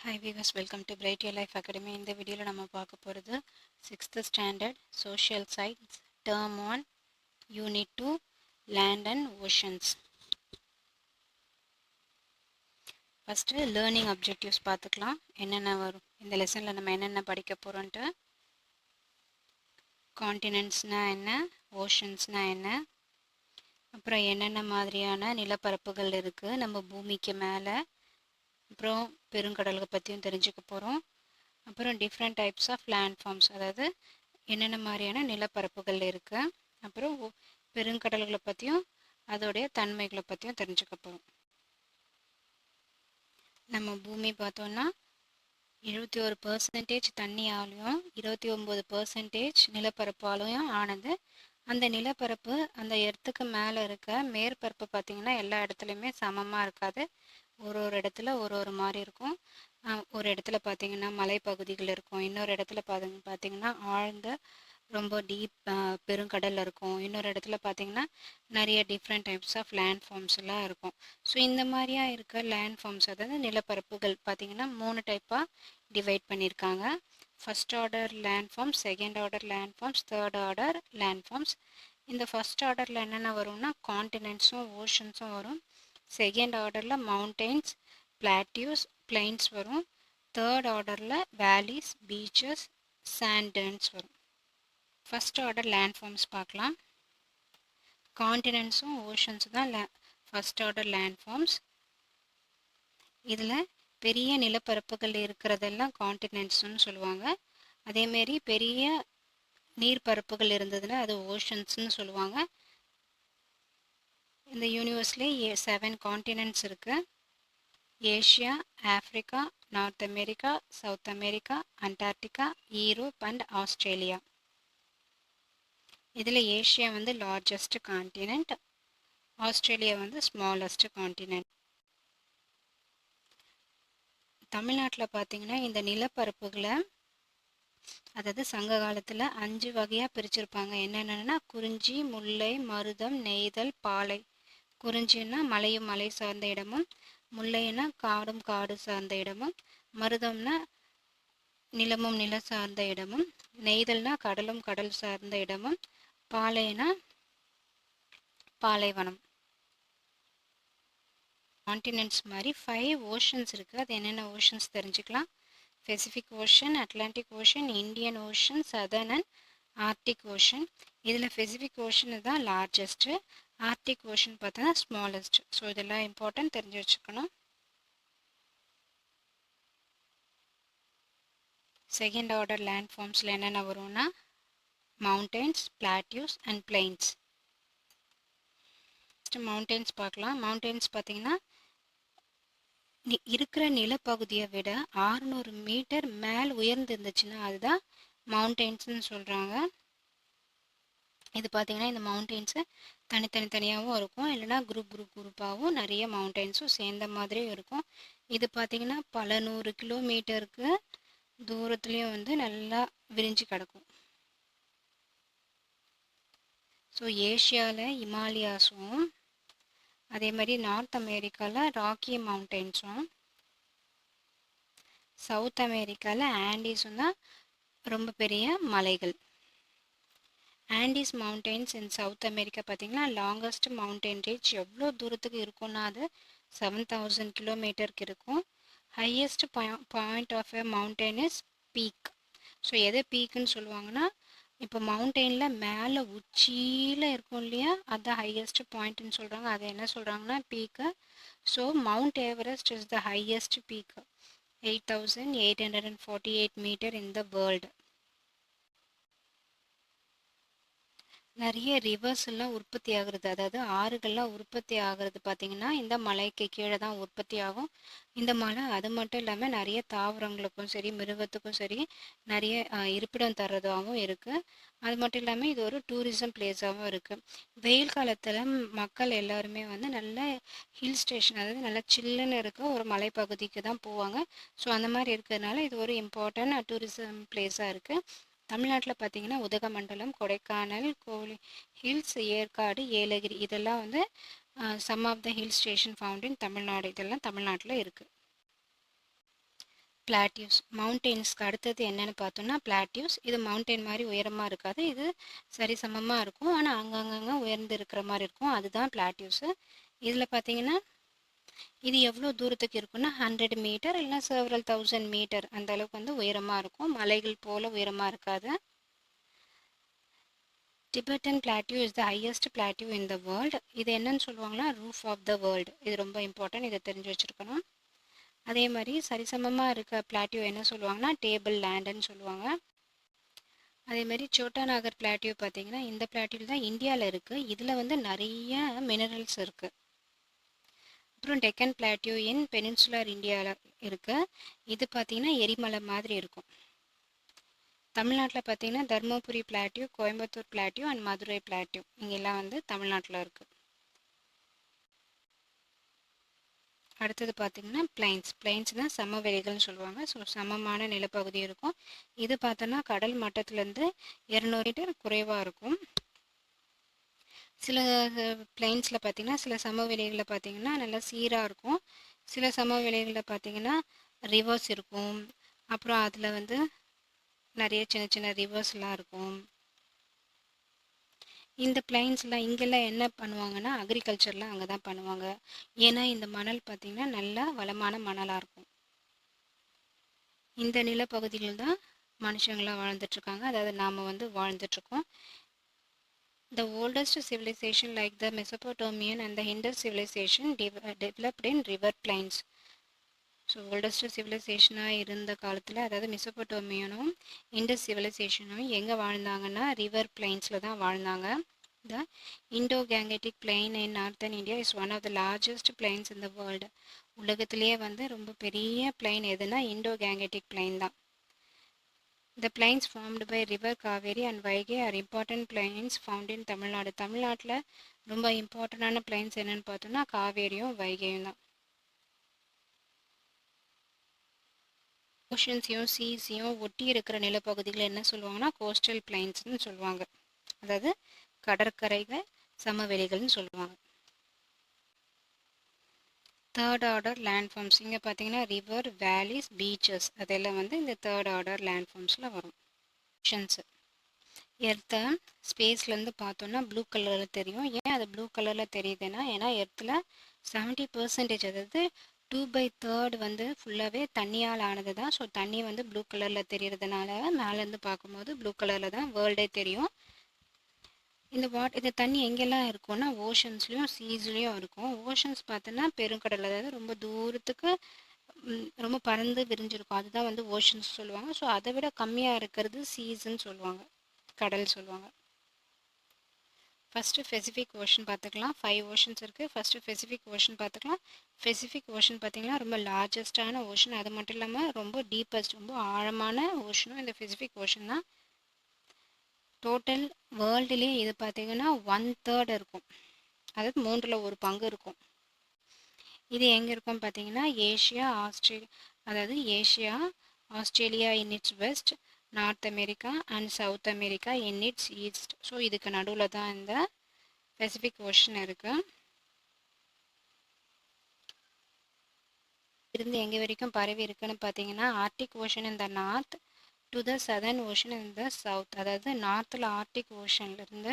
Hi viewers, welcome to Bright Your Life Academy. இந்த வீடியோவில் நம்ம பார்க்க போகிறது 6th standard social science term 1 unit 2 land and oceans. First learning objectives பார்த்துக்கலாம். என்னென்ன வரும் இந்த லெசனில் நம்ம என்னென்ன படிக்க போகிறோன்ட்டு. காண்டினென்ட்ஸ்னால் என்ன, ஓஷன்ஸ்னால் என்ன, அப்புறம் என்னென்ன மாதிரியான நிலப்பரப்புகள் இருக்குது நம்ம பூமிக்கு மேலே, அப்புறம் பெருங்கடல்களை பற்றியும் தெரிஞ்சுக்க போகிறோம். அப்புறம் different types of landforms, அதாவது என்னென்ன மாதிரியான நிலப்பரப்புகள் இருக்குது, அப்புறம் பெருங்கடல்களை பற்றியும் அதோடைய தன்மைகளை பற்றியும் தெரிஞ்சுக்க போகிறோம். நம்ம பூமி பார்த்தோன்னா 71% தண்ணியாலையும் 29% நிலப்பரப்பாலையும் ஆனது. அந்த நிலப்பரப்பு அந்த எர்த்துக்கு மேலே இருக்க மேற்பரப்பு பார்த்திங்கன்னா எல்லா இடத்துலையுமே சமமாக இருக்காது. ஒரு இடத்துல ஒரு மாதிரி இருக்கும். ஒரு இடத்துல பார்த்திங்கன்னா மலைப்பகுதிகள் இருக்கும், இன்னொரு இடத்துல பார்த்திங்கன்னா ஆழ்ந்த ரொம்ப டீப் பெருங்கடல் இருக்கும், இன்னொரு இடத்துல பார்த்திங்கன்னா நிறைய different types of landforms எல்லாம் இருக்கும். ஸோ இந்த மாதிரியா இருக்க லேண்ட் ஃபார்ம்ஸ், அதாவது நிலப்பரப்புகள் பார்த்திங்கன்னா 3 டைப்பாக டிவைட் பண்ணியிருக்காங்க. First order landforms, second order landforms, third order landforms. இந்த ஃபர்ஸ்ட் ஆர்டரில் என்னென்ன வரும்னா காண்டினென்ட்ஸும் ஓஷன்ஸும் வரும். செகண்ட் ஆர்டரில் மவுண்டெயின்ஸ், பிளாட்டியூஸ், பிளைன்ஸ் வரும். தேர்ட் ஆர்டரில் வேலிஸ், பீச்சஸ், சாண்டன்ஸ் வரும். ஃபர்ஸ்ட் ஆர்டர் லேண்ட் ஃபார்ம்ஸ் பார்க்கலாம். காண்டினென்ட்ஸும் ஓஷன்ஸும் தான் ஃபர்ஸ்ட் ஆர்டர் லேண்ட் ஃபார்ம்ஸ். இதில் பெரிய நிலப்பரப்புகள் இருக்கிறதெல்லாம் காண்டினென்ட்ஸ்னு சொல்லுவாங்க. அதேமாரி பெரிய நீர்ப்பரப்புகள் இருந்ததுன்னா அது ஓஷன்ஸ்னு சொல்லுவாங்க. இந்த யூனிவர்ஸ்லேயே 7 காண்டினென்ட்ஸ் இருக்குது. Asia, Africa, north America, south America, Antarctica, Europe and Australia. இதில் ஏஷியா வந்து லார்ஜஸ்ட் காண்டினென்ட், ஆஸ்திரேலியா வந்து ஸ்மாலஸ்ட் காண்டினென்ட். தமிழ்நாட்டில் பார்த்திங்கன்னா இந்த நிலப்பரப்புகளை, அதாவது சங்க காலத்தில் 5 வகையாக பிரிச்சிருப்பாங்க. என்னென்னா குறிஞ்சி, முல்லை, மருதம், நெய்தல், பாலை. குறிஞ்சின்னா மலையும் மலை சார்ந்த இடமும், முல்லைன்னா காடும் காடு சார்ந்த இடமும், மருதம்னா நிலமும் நில சார்ந்த இடமும், நெய்தல்னா கடலும் கடல் சார்ந்த இடமும், பாலைனா பாலைவனம். காண்டினென்ட்ஸ் மாதிரி 5 ஓஷன்ஸ் இருக்குது. அது என்னென்ன ஓஷன்ஸ் தெரிஞ்சுக்கலாம். Pacific ocean, Atlantic ocean, Indian ocean, southern and Arctic ocean. இதில் பெசிபிக் ஓஷன் தான் லார்ஜஸ்ட்டு, ஆர்டிக் ஓஷன் பார்த்தோன்னா ஸ்மாலஸ்ட். ஸோ இதெல்லாம் இம்பார்ட்டன்ட், தெரிஞ்சு வச்சுக்கணும். செகண்ட் ஆர்டர் லேண்ட் ஃபார்ம்ஸில் என்னென்ன வரும்னா mountains, plateaus and plains. Mountains பார்க்கலாம். மவுண்டெயின்ஸ் பார்த்திங்கன்னா இருக்கிற நிலப்பகுதியை விட 600 மீட்டர் மேல் உயர்ந்து இருந்துச்சுன்னா அதுதான் மவுண்டெயின்ஸ்னு சொல்கிறாங்க. இது பார்த்திங்கன்னா இந்த மவுண்டெயின்ஸு தனியாகவும் இருக்கும், இல்லைனா குரூப்பாகவும் நிறைய மவுண்டெயின்ஸும் சேர்ந்த மாதிரியும் இருக்கும். இது பார்த்திங்கன்னா பல 100 கிலோமீட்டருக்கு தூரத்துலேயும் வந்து நல்லா விரிஞ்சு கிடக்கும். ஸோ ஏஷியாவில் இமாலயாஸும், அதே மாதிரி நார்த் அமெரிக்காவில் ராக்கி மவுண்டெயின்ஸும், சவுத் அமெரிக்காவில் ஆண்டீஸும் தான் ரொம்ப பெரிய மலைகள். Andes mountains in South America பார்த்திங்கன்னா லாங்கஸ்ட் மவுண்டெயின் ரேஞ்ச் எவ்வளோ தூரத்துக்கு இருக்குன்னா அது 7000 கிலோமீட்டருக்கு இருக்கும். Highest point of a mountain is peak. So எதை பீக்குன்னு சொல்லுவாங்கன்னா, இப்போ மவுண்டெயினில் மேலே உச்சியில் இருக்கும் இல்லையா, அதுதான் ஹையஸ்ட் பாயிண்ட்னு சொல்கிறாங்க. அதை என்ன சொல்கிறாங்கன்னா peak. So Mount Everest is the highest peak, 8848 metre in the world. நிறைய ரிவர்ஸ் எல்லாம் உற்பத்தி ஆகுறது, அதாவது ஆறுகள்லாம் உற்பத்தி ஆகுறது பார்த்திங்கன்னா இந்த மலைக்கு கீழே தான் உற்பத்தி ஆகும். இந்த மலை அது மட்டும் இல்லாமல் நிறைய தாவரங்களுக்கும் சரி மிருகத்துக்கும் சரி நிறைய இருப்பிடம் தர்றதாகவும் இருக்குது. அது மட்டும் இல்லாமல் இது ஒரு டூரிசம் பிளேஸாகவும் இருக்குது. வெயில் காலத்தில் மக்கள் எல்லாருமே வந்து நல்ல ஹில் ஸ்டேஷன், அதாவது நல்லா சில்லுன்னு இருக்க ஒரு மலைப்பகுதிக்கு தான் போவாங்க. ஸோ அந்த மாதிரி இருக்கிறதுனால இது ஒரு இம்பார்ட்டன்ட் டூரிசம் பிளேஸாக இருக்குது. தமிழ்நாட்டில் பார்த்திங்கன்னா உதகமண்டலம், கொடைக்கானல், கோழி ஹில்ஸ், ஏற்காடு, ஏலகிரி இதெல்லாம் வந்து some of the hill station found in Tamil Nadu. இதெல்லாம் தமிழ்நாட்டில் இருக்குது. பிளாட்டியூஸ் மவுண்டெயின்ஸ்க்கு அடுத்தது என்னன்னு பார்த்தோம்னா பிளாட்டியூஸ். இது மவுண்டெயின் மாதிரி உயரமாக இருக்காது, இது சரிசமமாக இருக்கும், ஆனால் அங்கங்கே உயர்ந்து இருக்கிற மாதிரி இருக்கும், அதுதான் பிளாட்டியூஸு. இதில் பார்த்தீங்கன்னா இது எவ்வளோ தூரத்துக்கு இருக்குன்னா 100 மீட்டர் இல்லை செவரல் 1000 மீட்டர் அந்த அளவுக்கு வந்து உயரமாக இருக்கும், மலைகள் போல் உயரமாக இருக்காது. Tibetan plateau is the highest plateau in the world. இது என்னன்னு சொல்லுவாங்கன்னா ரூஃப் ஆஃப் த வேர்ல்டு. இது ரொம்ப இம்பார்ட்டன்ட், இதை தெரிஞ்சு வச்சுருக்கணும். அதே மாதிரி சரிசமமாக இருக்க பிளாட்டியூ என்ன சொல்லுவாங்கன்னா டேபிள் லேண்டுன்னு சொல்லுவாங்க. அதே மாதிரி சோட்டா நாகர் பிளாட்டியூ பார்த்தீங்கன்னா இந்த பிளாட்டியூ தான் இந்தியாவில் இருக்குது. இதில் வந்து நிறைய மினரல்ஸ் இருக்குது. அப்புறம் டெக்கன் பிளாட்டியூ இன் பெனின்சுலர் இந்தியாவில் இருக்குது. இது பார்த்தீங்கன்னா எரிமலை மாதிரி இருக்கும். தமிழ்நாட்டில் பார்த்தீங்கன்னா Dharmapuri plateau, Coimbatore plateau and Madurai plateau இங்கெல்லாம் வந்து தமிழ்நாட்டில் இருக்குது. அடுத்தது பார்த்தீங்கன்னா பிளைன்ஸ்னால் சமவெளிகள்னு சொல்லுவாங்க. ஸோ சமமான நிலப்பகுதி இருக்கும். இது பார்த்தோன்னா கடல் மட்டத்துலேருந்து 200 மீட்டர் குறைவாக இருக்கும். சில பிளைன்ஸில் பார்த்தீங்கன்னா சில சமவெளிகளில் பார்த்தீங்கன்னா நல்லா சீராக இருக்கும். சில சமவெளிகளில் பார்த்தீங்கன்னா ரிவர்ஸ் இருக்கும். அப்புறம் அதில் வந்து நிறைய சின்ன சின்ன ரிவர்ஸ்லாம் இருக்கும். இந்த பிளைன்ஸ்லாம் இங்கெல்லாம் என்ன பண்ணுவாங்கன்னா அக்ரிகல்ச்சர்லாம் அங்கே தான் பண்ணுவாங்க. ஏன்னா இந்த மணல் பார்த்திங்கன்னா நல்லா வளமான மணலாக இருக்கும். இந்த நிலப்பகுதியில் தான் மனுஷங்களாம் வாழ்ந்துட்டுருக்காங்க, அதாவது நாம் வந்து வாழ்ந்துட்டுருக்கோம். The oldest civilization like the Mesopotamian and the Indus civilization developed in river plains. So oldest சிவிலைசேஷனாக இருந்த காலத்தில், அதாவது மெசோபொட்டோமியனும் இண்டஸ் சிவிலைசேஷனும் எங்கே வாழ்ந்தாங்கன்னா ரிவர் பிளைன்ஸில் தான் வாழ்ந்தாங்க. The Indo-Gangetic Plain in Northern India is one of the largest plains in the world. உலகத்திலேயே வந்து ரொம்ப பெரிய பிளைன் எதுனா Indo-Gangetic Plain தான். The plains formed by river Kaveri and Vaigai are important plains found in Tamil Nadu. தமிழ்நாட்டில் ரொம்ப இம்பார்ட்டண்டான plains என்னென்னு பார்த்தோம்னா காவேரியும் வைகையும் தான். ஓஷன்ஸையும் சீஸையும் ஒட்டி இருக்கிற நிலப்பகுதிகளை என்ன சொல்லுவாங்கன்னா கோஸ்டல் பிளைன்ஸ்னு சொல்லுவாங்க, அதாவது கடற்கரைகள் சமவெளிகள்னு சொல்லுவாங்க. தேர்ட் ஆர்டர் லேண்ட்ஃபார்ம்ஸ் இங்கே பார்த்தீங்கன்னா ரிவர், வேலிஸ், பீச்சஸ் அதெல்லாம் வந்து இந்த தேர்ட் ஆர்டர் லேண்ட்ஃபார்ம்ஸில் வரும். ஓஷன்ஸு எர்த்தை ஸ்பேஸ்லேருந்து பார்த்தோன்னா ப்ளூ கலரில் தெரியும். ஏன் அது ப்ளூ கலரில் தெரியுதுன்னா, ஏன்னா எர்த்தில் 70% அதாவது 2/3 வந்து ஃபுல்லாகவே தண்ணியால் ஆனது தான். ஸோ தண்ணி வந்து ப்ளூ கலரில் தெரியறதுனால மேலேருந்து பார்க்கும்போது ப்ளூ கலரில் தான் வேர்ல்டே தெரியும். இந்த தண்ணி எங்கெல்லாம் இருக்கும்னா ஓஷன்ஸ்லேயும் சீஸ்லேயும் இருக்கும். ஓஷன்ஸ் பார்த்தோன்னா பெருங்கடல், அதாவது ரொம்ப தூரத்துக்கு ரொம்ப பறந்து விரிஞ்சிருக்கும், அதுதான் வந்து ஓஷன்ஸ் சொல்லுவாங்க. ஸோ அதை விட கம்மியாக இருக்கிறது சீஸ்ன்னு சொல்லுவாங்க, கடல் சொல்லுவாங்க. ஃபஸ்ட்டு பெசிஃபிக் ஓஷன் பார்த்துக்கலாம். 5 ஓஷன்ஸ் இருக்குது. ஃபஸ்ட்டு பெசிஃபிக் ஓஷன் பார்த்துக்கலாம். பெசிஃபிக் ஓஷன் பார்த்திங்கன்னா ரொம்ப லார்ஜஸ்டான ஓஷன், அது மட்டும் இல்லாமல் ரொம்ப டீப்பஸ்ட், ரொம்ப ஆழமான ஓஷனும் இந்த பெசிஃபிக் ஓஷன் தான். டோட்டல் வேர்ல்டுலேயே இது பார்த்திங்கன்னா 1/3 இருக்கும், அதாவது 1/3 பங்கு இருக்கும். இது எங்கே இருக்கும் பார்த்தீங்கன்னா Asia, Australia in its west, North America and South America in its east. So இதுக்கு நடுவில் தான் இந்த பெசிஃபிக் ஓஷன் இருக்குது. இருந்து எங்கே வரைக்கும் பரவி இருக்குன்னு பார்த்தீங்கன்னா ஆர்டிக் ஓஷன் இந்த north to the southern Ocean இந்த சவுத், அதாவது நார்த்தில் ஆர்டிக் ஓஷன்லேருந்து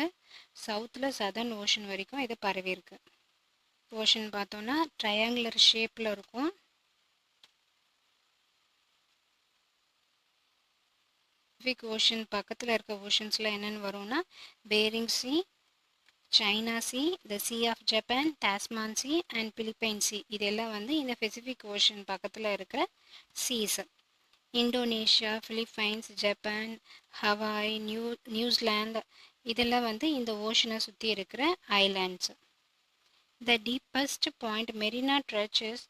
சவுத்தில் சதர்ன் ஓஷன் வரைக்கும் இது பரவி இருக்கு. ஓஷன் பார்த்தோன்னா ட்ரையாங்குலர் ஷேப்பில் இருக்கும். பசிபிக் ஓஷன் பக்கத்தில் இருக்க ஓஷன்ஸில் என்னென்னு வரும்னா Bering Sea, China Sea, the Sea of Japan, Tasman Sea and Philippine Sea, இதெல்லாம் வந்து இந்த பெசிபிக் ஓஷன் பக்கத்தில் இருக்கிற seas. Indonesia, Philippines, Japan, Hawaii, நியூசிலாந்து இதெல்லாம் வந்து இந்த ஓஷனை சுற்றி இருக்கிற islands. The deepest point Mariana Trench is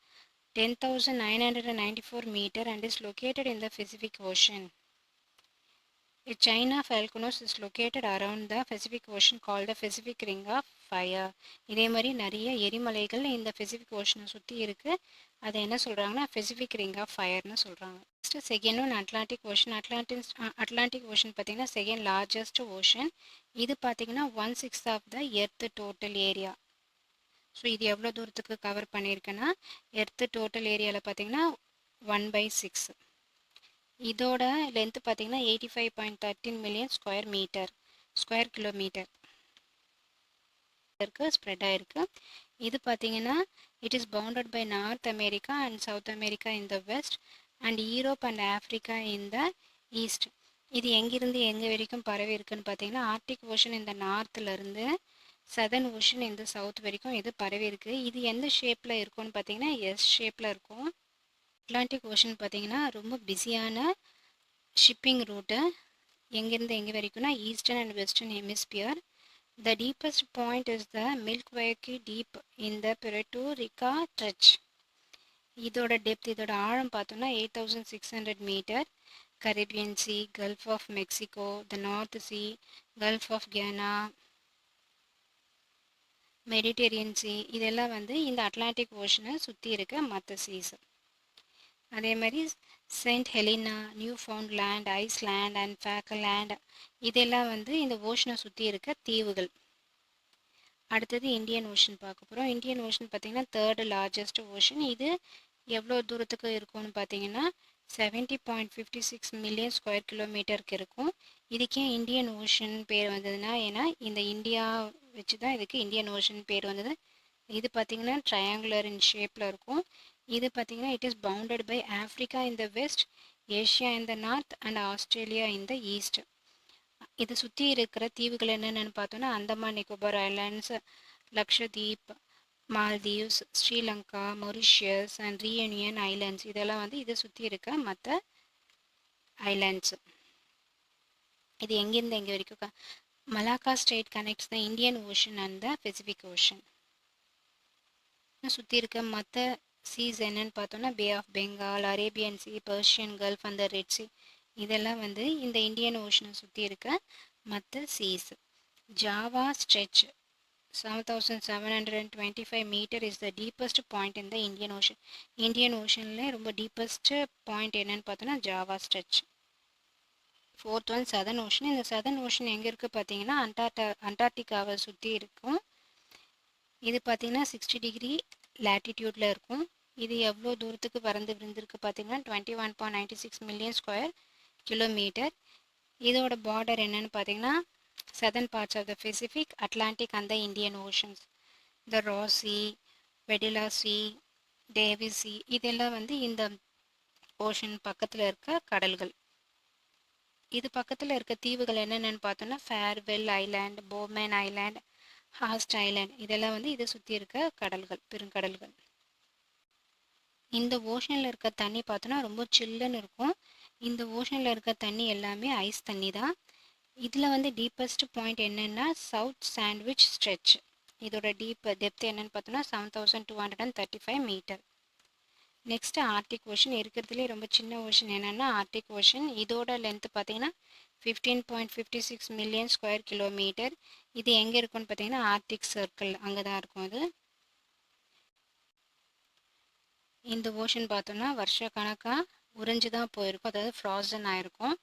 10,994 meter and is located in the Pacific Ocean. A chain of volcanoes is located around the Pacific Ocean called the Pacific Ring of Fire. இதே மாதிரி நிறைய எரிமலைகள் இந்த Pacific ஓஷனை சுற்றி இருக்குது, அதை என்ன சொல்கிறாங்கன்னா Pacific ring of ஃபயர்னு சொல்கிறாங்க. Next second one Atlantic Ocean. Atlantic Ocean பார்த்திங்கன்னா செகண்ட் லார்ஜஸ்ட் ஓஷன். இது பார்த்திங்கன்னா 1/6 of the earth total area. So இது எவ்வளோ தூரத்துக்கு கவர் பண்ணியிருக்குன்னா எர்த்து டோட்டல் ஏரியாவில் பார்த்திங்கன்னா 1/6. இதோட லென்த் பார்த்தீங்கன்னா 85.13 மில்லியன் ஸ்கொயர் கிலோமீட்டர் ஸ்ப்ரெட் ஆயிருக்கு. இது பார்த்தீங்கன்னா it is bounded by North America and South America in the west and Europe and Africa in the east. இது எங்கிருந்து எங்கே வரைக்கும் பரவி இருக்குன்னு பார்த்தீங்கன்னா ஆர்டிக் ஓஷன் இந்த நார்த்லேருந்து சதர்ன் ஓஷன் இந்த சவுத் வரைக்கும் இது பரவி இருக்கு. இது எந்த ஷேப்பில் இருக்கும்னு பார்த்தீங்கன்னா எஸ் ஷேப்பில் இருக்கும். அட்லாண்டிக் ஓஷன் பார்த்தீங்கன்னா ரொம்ப பிஸியான ஷிப்பிங் ரூட்டு. எங்கேருந்து எங்கே வரைக்கும்னா eastern and western hemisphere. The deepest point is the Milky Deep in the Puerto Rico Trench. இதோட டெப்த் இதோட ஆழம் பார்த்தோம்னா 8600 மீட்டர். Caribbean Sea, Gulf of Mexico, the North Sea, Gulf of Guiana, Mediterranean Sea, இதெல்லாம் வந்து இந்த அட்லாண்டிக் ஓஷனை சுற்றி இருக்க மற்ற சீஸ். அதே மாதிரி Saint Helena, Newfoundland, Iceland and Falkland இதெல்லாம் வந்து இந்த ஓஷனை சுற்றி இருக்க தீவுகள். அடுத்தது இந்தியன் ஓஷன் பார்க்க போகிறோம். இந்தியன் ஓஷன் பார்த்திங்கன்னா தேர்டு லார்ஜஸ்ட் ஓஷன். இது எவ்வளோ தூரத்துக்கு இருக்கும்னு பார்த்தீங்கன்னா 70.56 மில்லியன் ஸ்கொயர் கிலோமீட்டருக்கு இருக்கும். இதுக்கே இந்தியன் ஓஷன் பேர் வந்ததுன்னா ஏன்னா இந்த இந்தியா வச்சு தான் இதுக்கு இந்தியன் ஓஷன் பேர் வந்தது. இது பார்த்திங்கன்னா ட்ரையாங்குலர் இன் ஷேப்பில் இருக்கும். இது பார்த்திங்கன்னா it is bounded by Africa in the west, Asia in the north and Australia in the east. இதை சுற்றி இருக்கிற தீவுகள் என்னென்னு பார்த்தோன்னா Andaman Nicobar islands, Lakshadweep, Maldives, Sri Lanka, Mauritius and Reunion islands இதெல்லாம் வந்து இதை சுற்றி இருக்க மற்ற ஐலாண்ட்ஸ். இது எங்கேருந்து எங்கே வரைக்கும் Malacca Strait connects the Indian Ocean and the Pacific Ocean. சுற்றி இருக்க மற்ற சீஸ் என்னன்னு பார்த்தோன்னா Bay of Bengal, Arabian Sea, Persian Gulf அந்த ரெட் சி இதெல்லாம் வந்து இந்த இந்தியன் ஓஷனை சுற்றி இருக்க மற்ற seas. Java Trench 7725 metre is the deepest point in the Indian Ocean. Indian ஓஷன்ல ரொம்ப டீப்பஸ்ட் பாயிண்ட் என்னன்னு பார்த்தோன்னா Java Trench. Fourth one Southern Ocean. இந்த சதர்ன் ஓஷன் எங்கே இருக்குது பார்த்தீங்கன்னா அண்டார்டிகாவை சுற்றி இருக்கும். இது பார்த்தீங்கன்னா 60 டிகிரி லேட்டிடியூடில் இருக்கும். இது எவ்வளோ தூரத்துக்கு பறந்து விருந்திருக்கு பார்த்தீங்கன்னா 21.96 மில்லியன் ஸ்கொயர் கிலோமீட்டர். இதோட பார்டர் என்னன்னு பார்த்தீங்கன்னா southern parts of the Pacific, Atlantic and the Indian Oceans. The Ross Sea, Weddella Sea, Davis Sea இதெல்லாம் வந்து இந்த ஓஷன் பக்கத்தில் இருக்க கடல்கள். இது பக்கத்தில் இருக்க தீவுகள் என்னென்னு பார்த்தோன்னா ஃபேர்வெல் ஐலாண்ட், போமேன் ஐலாண்ட், ஹாஸ்ட் ஐலாண்ட் இதெல்லாம் வந்து இதை சுற்றி இருக்க கடல்கள், பெருங்கடல்கள். இந்த ஓஷனில் இருக்க தண்ணி பார்த்தோன்னா ரொம்ப சில்லுன்னு இருக்கும். இந்த ஓஷனில் இருக்க தண்ணி எல்லாமே ஐஸ் தண்ணி தான். இதில் வந்து டீப்பஸ்ட் பாயிண்ட் என்னென்னா சவுத் சாண்ட்விச் ஸ்ட்ரெச். இதோட டெப்த் என்னென்னு பார்த்தோன்னா 7235 மீட்டர். Next Arctic ocean. இருக்கிறதுலே ரொம்ப சின்ன ஓஷன் என்னென்னா ஆர்டிக் ஓஷன். இதோட லென்த் பார்த்தீங்கன்னா 15.56 மில்லியன் ஸ்கொயர் கிலோமீட்டர். இது எங்கே இருக்குன்னு பார்த்தீங்கன்னா ஆர்டிக் சர்க்கிள் அங்கே தான் இருக்கும். அது இந்த ஓஷன் பார்த்தோன்னா வருஷ கணக்காக உறைஞ்சி தான் போயிருக்கும், அதாவது ஃப்ராசன் ஆயிருக்கும்.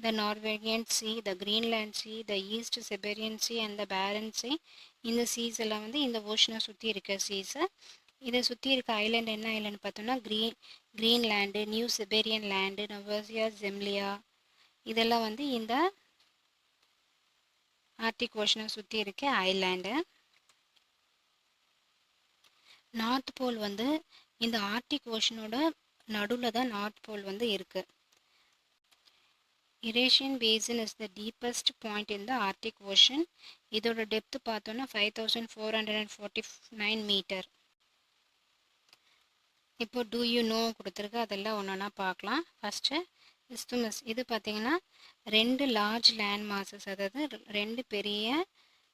The Norwegian Sea, the Greenland Sea, the East Siberian Sea and the Barents Sea இந்த சீஸ் எல்லாம் வந்து இந்த ஓஷனை சுற்றி இருக்க சீஸு. இதை சுற்றி இருக்க ஐலாண்ட் என்ன ஐலாண்டு பார்த்தோன்னா கிரீன்லேண்டு, நியூ சிபேரியன் லேண்டு, நொவோசியா ஜெம்லியா இதெல்லாம் வந்து இந்த ஆர்டிக் ஓஷனை சுற்றி இருக்க ஐலாண்டு. நார்த் போல் வந்து இந்த ஆர்டிக் ஓஷனோட நடுவில் தான் நார்த் போல் வந்து இருக்குது. Eurasian Basin is the deepest point in the Arctic Ocean. இதோட டெப்த் பார்த்தோன்னா 5449 மீட்டர். இப்போ டூ யூ நோ கொடுத்துருக்கு, அதெல்லாம் ஒன்று ஒன்றா பார்க்கலாம். First isthmus. இது பார்த்தீங்கன்னா 2 லார்ஜ் லேண்ட் மாசஸ், அதாவது 2 பெரிய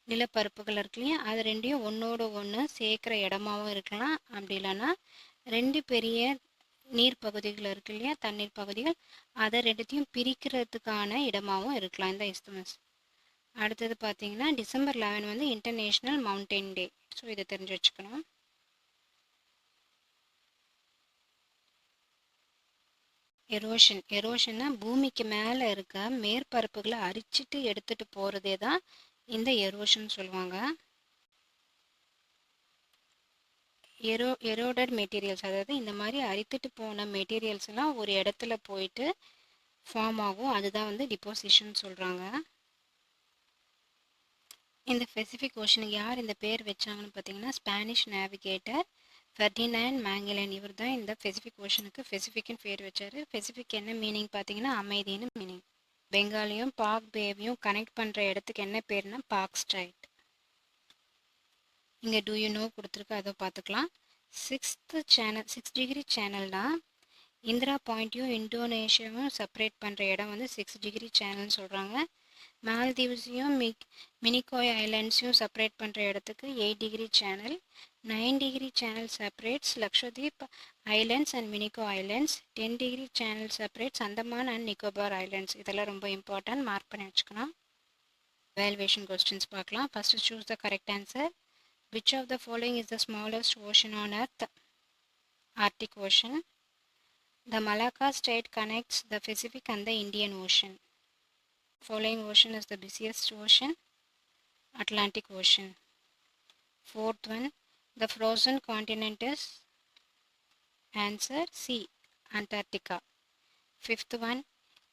நிலப்பரப்புகள் இருக்கு இல்லையா, அது ரெண்டையும் ஒன்றோட ஒன்று சேர்க்குற இடமாவும் இருக்கலாம். அப்படி இல்லைன்னா 2 பெரிய நீர் பகுதிகள் இருக்கு இல்லையா, தண்ணீர் பகுதிகள், அதை ரெண்டுத்தையும் பிரிக்கிறதுக்கான இடமாகவும் இருக்கலாம் இந்த இஸ்துமஸ். அடுத்தது பார்த்தீங்கன்னா டிசம்பர் 11 வந்து இன்டர்நேஷ்னல் மவுண்டைன் டே. ஸோ இதை தெரிஞ்சு வச்சுக்கணும். எரோஷன்னா பூமிக்கு மேலே இருக்க மேற்பரப்புகளை அரிச்சிட்டு எடுத்துகிட்டு போகிறதே தான் இந்த எரோஷன் சொல்லுவாங்க. எரோடட் மெட்டீரியல்ஸ், அதாவது இந்த மாதிரி அரித்துட்டு போன மெட்டீரியல்ஸ் எல்லாம் ஒரு இடத்துல போயிட்டு ஃபார்ம் ஆகும். அதுதான் வந்து டிப்போசிஷன் சொல்கிறாங்க. இந்த பெசிபிக் ஓஷனுக்கு யார் இந்த பேர் வச்சாங்கன்னு பார்த்தீங்கன்னா ஸ்பானிஷ் நேவிகேட்டர் ஃபெர்டினாண்ட் மேங்கலன். இவர் தான் இந்த பெசிபிக் ஓஷனுக்கு பெசிபிக்னு பேர் வச்சார். பெசிபிக் என்ன மீனிங் பார்த்தீங்கன்னா அமைதின்னு மீனிங். பெங்காலையும் பாக் பேவையும் கனெக்ட் பண்ணுற இடத்துக்கு என்ன பேர்னா பாக் ஸ்ட்ரைட். இங்கே டூ யூ நோ கொடுத்துருக்கு, அதை பார்த்துக்கலாம். 6 டிகிரி சேனல்னா இந்திரா பாயிண்ட்டையும் இந்தோனேஷியாவும் செப்பரேட் பண்ணுற இடம் வந்து 6 டிகிரி சேனல்னு சொல்கிறாங்க. மால்தீவ்ஸையும் மினிகாய் ஐலாண்ட்ஸையும் செப்பரேட் பண்ணுற இடத்துக்கு 8 degree channel. 9 degree channel separates Lakshadweep islands and Minicoy islands. 10 degree channel separates Andaman and Nicobar islands. இதெல்லாம் ரொம்ப இம்பார்ட்டன்ட், மார்க் பண்ணி வச்சுக்கணும். வேல்யூவேஷன் கொஸ்டின்ஸ் பார்க்கலாம். First choose the correct answer. Which of the following is the smallest ocean on earth? Arctic Ocean. The Malacca Strait connects the Pacific and the Indian Ocean. Following ocean is the busiest ocean. Atlantic Ocean. Fourth one, the frozen continent is answer C, Antarctica. Fifth one,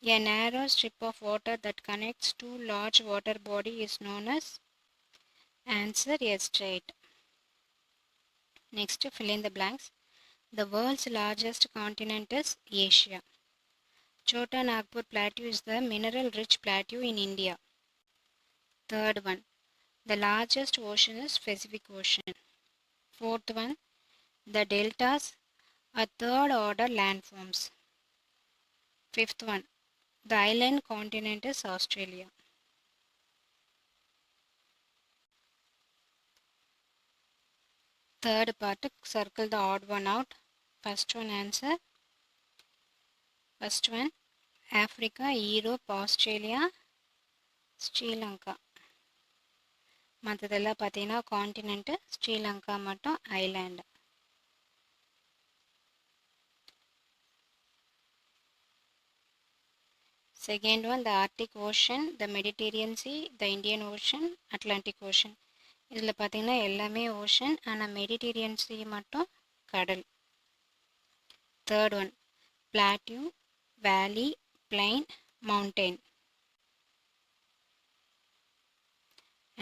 a narrow strip of water that connects two large water bodies is known as answer A, strait. Next, fill in the blanks. The world's largest continent is Asia. Chota Nagpur Plateau is the mineral-rich plateau in India. Third one, the largest ocean is Pacific Ocean. Fourth one, the deltas are third-order landforms. Fifth one, the island continent is Australia. Third part, circle the odd one out. First one answer. First one, Africa, Europe, Australia, Sri Lanka. மற்றதெல்லாம் பார்த்தீங்கன்னா continent, Sri Lanka மட்டும் island. Second one, the Arctic Ocean, the Mediterranean Sea, the Indian Ocean, Atlantic Ocean. இதில் பார்த்தீங்கன்னா எல்லாமே ocean, ஆனால் Mediterranean C மட்டும் கடல். Third one, plateau, வேலி, plain, mountain.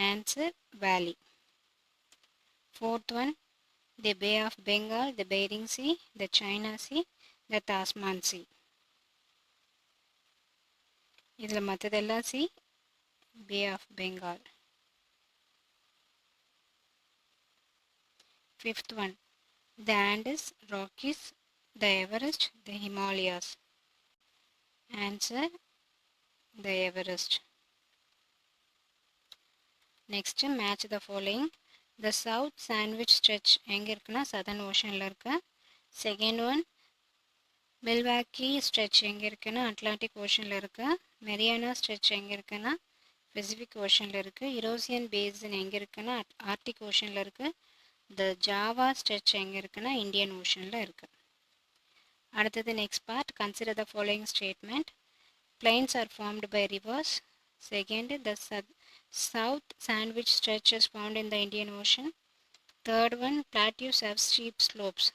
Answer Valley. Fourth one, the Bay of Bengal, the Bering Sea, the China Sea, the Tasman Sea. இதில் மற்றதெல்லாம் C, Bay of Bengal. Fifth one, the Andes, Rockies, the Everest, the Himalayas. Answer the Everest. Next, match the following. The South Sandwich Stretch எங்கே இருக்குன்னா southern ஓஷனில் இருக்கு. Second one, Milwaukee stretch எங்கே இருக்குன்னா Atlantic ஓஷனில் இருக்குது. Mariana stretch எங்கே இருக்குன்னா Pacific ஓஷனில் இருக்குது. யூரோசியன் basin எங்கே இருக்குன்னா ஆர்டிக் ஓஷனில் இருக்குது. த ஜாவா ஸ்ட்ரெச் எங்கே இருக்குன்னா இந்தியன் ஓஷனில் இருக்குது. அடுத்தது next part, consider the following statement. Plains are formed by rivers. Second, the South Sandwich Stretch is found in the Indian Ocean. Third one, plateaus have steep slopes.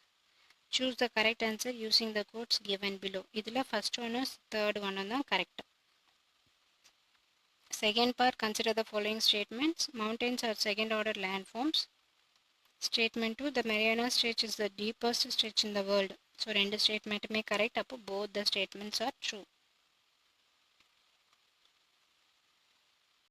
Choose the correct answer using the quotes given below. இதில் first one is third one தான் correct. Second part, consider the following statements. Mountains are second order landforms. Statement 2, the Mariana Stretch is the deepest stretch in the world. So ரெண்டு ஸ்டேட்மெண்ட்டுமே correct. அப்போ both the statements are true.